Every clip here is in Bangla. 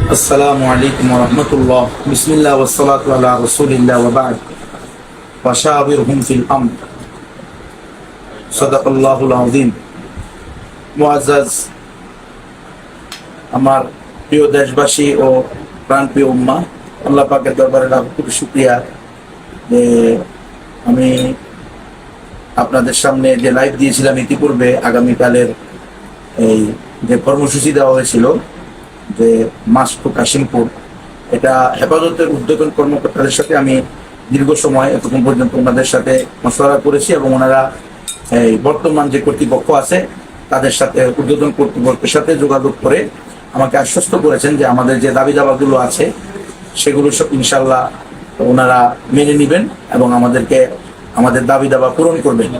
السلام عليكم ورحمة الله بسم الله والصلاة على رسول الله وبعد وشاورهم في الأمر صدق الله العظيم মুআজ্জাজ আমার প্রিয় দেশবাসী ও প্রাণপ্রিয় উম্মাহ, আল্লাহ পাকের দরবারে লাখ কোটি শুকরিয়া যে আমি আপনাদের সামনে যে লাইভ দিয়েছিলাম ইতিপূর্বে আগামীকালের এই যে কর্মসূচি দেওয়া হয়েছিল যে মাসটু কাশিমপুর, এটা হেফাজতের উদ্যোগন কর্মকর্তাদের সাথে আমি দীর্ঘ সময় এতক্ষণ পর্যন্ত ওনাদের সাথে মশওয়ারা করেছি এবং ওনারা এই বর্তমান যে কর্তৃপক্ষ আছে তাদের সাথে উদ্বোধন কর্তৃপক্ষের সাথে যোগাযোগ করে আমাকে আশ্বস্ত করেছেন যে আমাদের যে দাবি দাবাগুলো আছে সেগুলো সব ইনশাল্লাহ ওনারা মেনে নেবেন এবং আমাদেরকে আমাদের দাবি দাবা পূরণ করবেন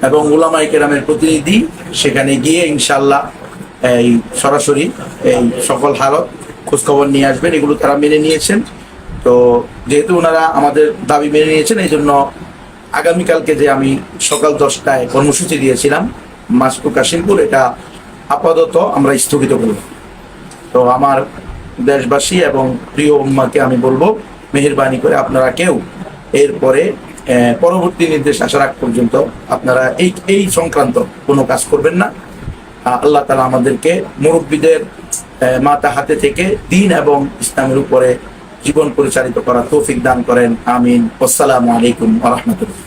এবং উলামায়ে কেরামের প্রতিনিধি সেখানে গিয়ে ইনশাল্লাহ এই সরাসরি এই সকল হালত খোঁজখবর নিয়ে আসবেন। এগুলো তারা মেনে নিয়েছেন। তো যেহেতু ওনারা আমাদের দাবি মেনে নিয়েছেন, এই জন্য আগামীকালকে যে আমি সকাল 10টায় কর্মসূচি দিয়েছিলাম মাসটু কাশিমপুর, এটা আপাতত আমরা স্থগিত করব। তো আমার দেশবাসী এবং প্রিয় উম্মাকে আমি বলবো, মেহেরবানি করে আপনারা কেউ এরপরে পরবর্তী নির্দেশ আসার আগ পর্যন্ত আপনারা এই সংক্রান্ত কোনো কাজ করবেন না। আল্লাহ তাআলা আমাদেরকে মুরব্বীদের মাথা হাতে থেকে দ্বীন এবং ইসলামের উপরে জীবন পরিচালিত করার তৌফিক দান করেন। আমিন। আসসালামু আলাইকুম ওয়া রাহমাতুল্লাহ।